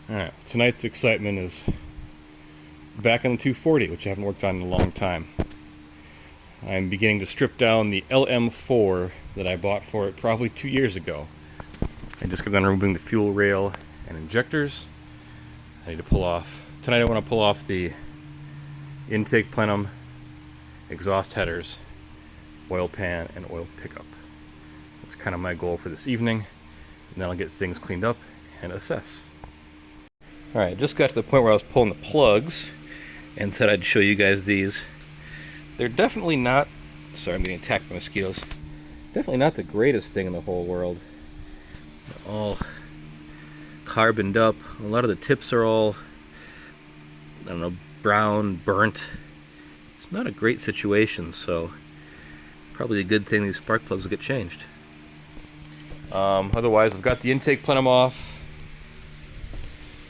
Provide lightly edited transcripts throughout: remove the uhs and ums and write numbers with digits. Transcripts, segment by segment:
Alright, tonight's excitement is back on the 240, which I haven't worked on in a long time. I'm beginning to strip down the LM4 that I bought for it probably 2 years ago. I just got done removing the fuel rail and injectors. I need to pull off, tonight I want to pull off the intake plenum, exhaust headers, oil pan, and oil pickup. That's kind of my goal for this evening, and then I'll get things cleaned up and assess. Alright, just got to the point where I was pulling the plugs and thought I'd show you guys these. They're definitely not, sorry, I'm getting attacked by mosquitoes. Definitely not the greatest thing in the whole world. They're all carboned up. A lot of the tips are all, I don't know, brown, burnt. It's not a great situation, so probably a good thing these spark plugs will get changed. Otherwise, I've got the intake plenum off.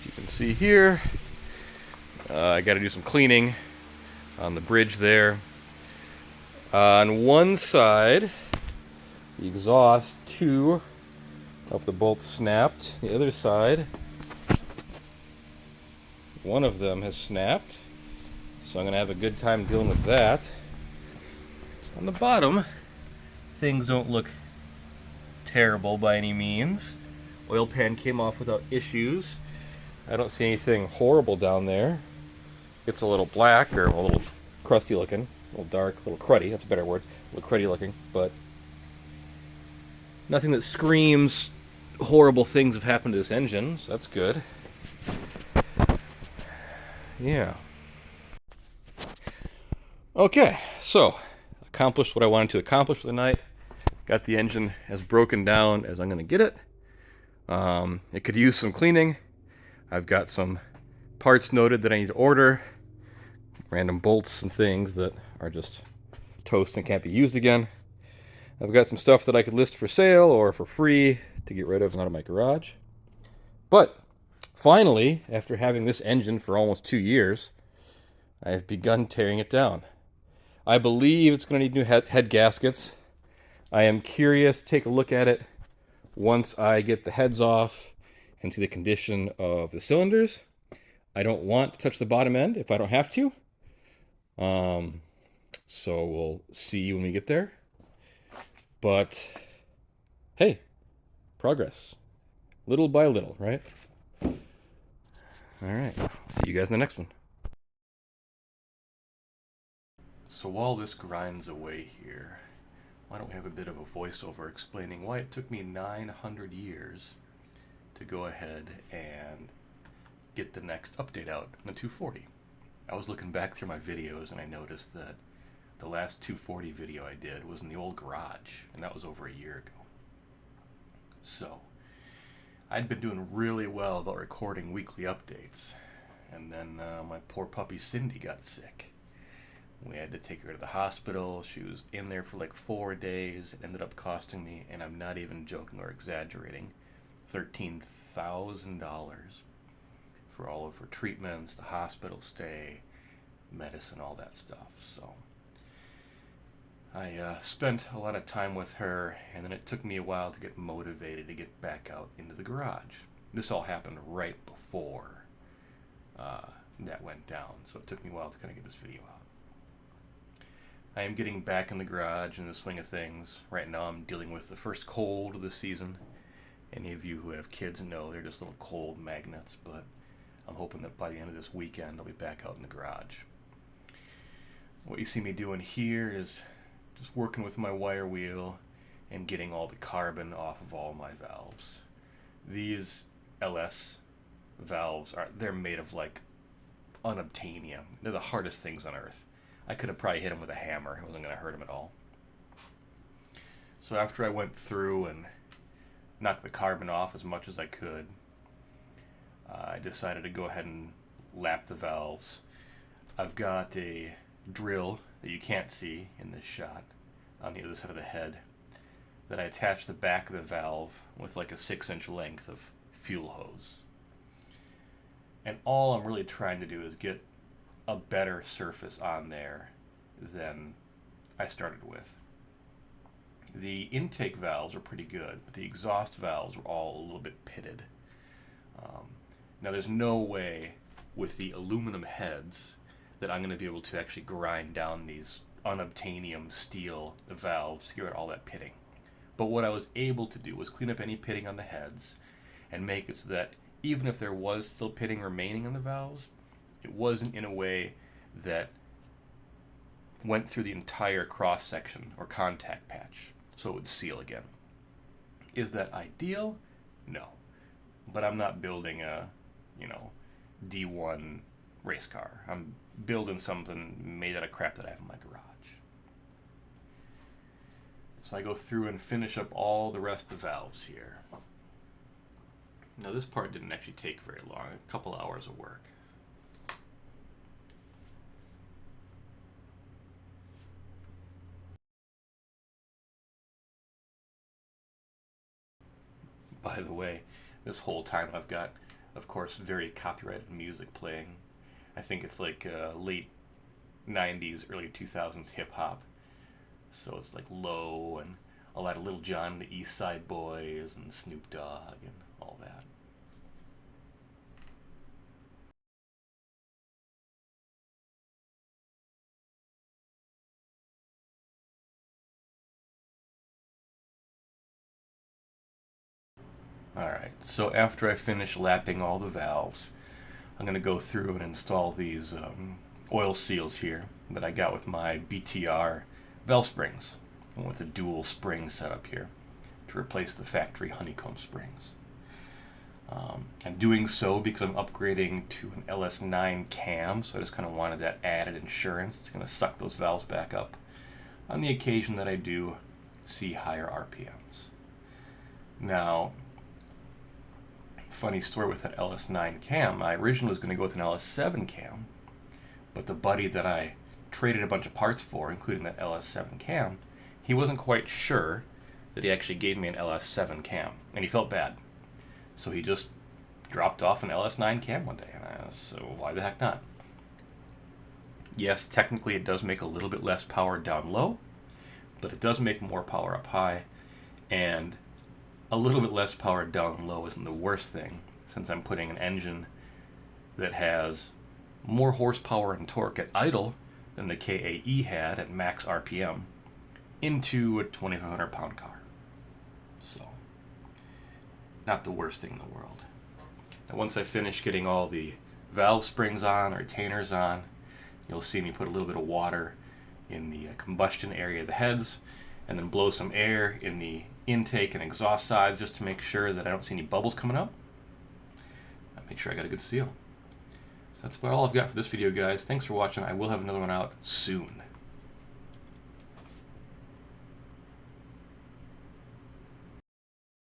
As you can see here, I got to do some cleaning on the bridge there. On one side, the exhaust, two of the bolts snapped. The other side, one of them has snapped. So I'm going to have a good time dealing with that. On the bottom, things don't look terrible by any means. Oil pan came off without issues. I don't see anything horrible down there. It's a little black, or a little crusty looking, a little dark, a little cruddy, that's a better word, a little cruddy looking, but nothing that screams horrible things have happened to this engine, so that's good. Yeah. Okay, so accomplished what I wanted to accomplish for the night. Got the engine as broken down as I'm going to get it. It could use some cleaning. I've got some parts noted that I need to order. Random bolts and things that are just toast and can't be used again. I've got some stuff that I could list for sale or for free to get rid of and out of my garage. But finally, after having this engine for almost 2 years, I have begun tearing it down. I believe it's going to need new head gaskets. I am curious to take a look at it once I get the heads off and see the condition of the cylinders. I don't want to touch the bottom end if I don't have to. So we'll see when we get there. But hey, progress. Little by little, right? All right. See you guys in the next one. So while this grinds away here, why don't we have a bit of a voiceover explaining why it took me 900 years to go ahead and get the next update out on the 240. I was looking back through my videos and I noticed that the last 240 video I did was in the old garage, and that was over a year ago. So I'd been doing really well about recording weekly updates, and then my poor puppy Cindy got sick. We had to take her to the hospital. She was in there for like 4 days. It ended up costing me, and I'm not even joking or exaggerating, $13,000 for all of her treatments, the hospital stay, medicine, all that stuff. So I spent a lot of time with her, and then it took me a while to get motivated to get back out into the garage. This all happened right before that went down, so it took me a while to kind of get this video out. I am getting back in the garage in the swing of things. Right now I'm dealing with the first cold of the season. Any of you who have kids know they're just little cold magnets, but I'm hoping that by the end of this weekend I'll be back out in the garage. What you see me doing here is just working with my wire wheel and getting all the carbon off of all my valves. These LS valves they're made of like unobtainium. They're the hardest things on earth. I could have probably hit them with a hammer. It wasn't going to hurt them at all. So after I went through and knocked the carbon off as much as I could, I decided to go ahead and lap the valves. I've got a drill that you can't see in this shot on the other side of the head that I attached the back of the valve with like a 6-inch length of fuel hose. And all I'm really trying to do is get a better surface on there than I started with. The intake valves are pretty good, but the exhaust valves were all a little bit pitted. Now there's no way with the aluminum heads that I'm going to be able to actually grind down these unobtainium steel valves to get rid of all that pitting. But what I was able to do was clean up any pitting on the heads and make it so that even if there was still pitting remaining on the valves, it wasn't in a way that went through the entire cross section or contact patch, so it would seal again. Is that ideal? No. But I'm not building a, D1 race car. I'm building something made out of crap that I have in my garage. So I go through and finish up all the rest of the valves here. Now this part didn't actually take very long, a couple hours of work. By the way, this whole time I've got, of course, very copyrighted music playing. I think it's like late 90s, early 2000s hip-hop. So it's like Low and a lot of Little John and the East Side Boys and Snoop Dogg and all that. Alright, so after I finish lapping all the valves, I'm going to go through and install these oil seals here that I got with my BTR valve springs, and with a dual spring setup here to replace the factory honeycomb springs. I'm doing so because I'm upgrading to an LS9 cam, so I just kind of wanted that added insurance. It's going to suck those valves back up on the occasion that I do see higher RPMs. Now, funny story with that LS9 cam, I originally was going to go with an LS7 cam, but the buddy that I traded a bunch of parts for, including that LS7 cam, he wasn't quite sure that he actually gave me an LS7 cam, and he felt bad. So he just dropped off an LS9 cam one day, and so why the heck not? Yes, technically it does make a little bit less power down low, but it does make more power up high, and a little bit less power down low isn't the worst thing, since I'm putting an engine that has more horsepower and torque at idle than the KAE had at max RPM into a 2,500 pound car. So, not the worst thing in the world. Now once I finish getting all the valve springs on, or retainers on, you'll see me put a little bit of water in the combustion area of the heads, and then blow some air in the intake and exhaust sides just to make sure that I don't see any bubbles coming up. And make sure I got a good seal. So that's about all I've got for this video, guys. Thanks for watching. I will have another one out soon.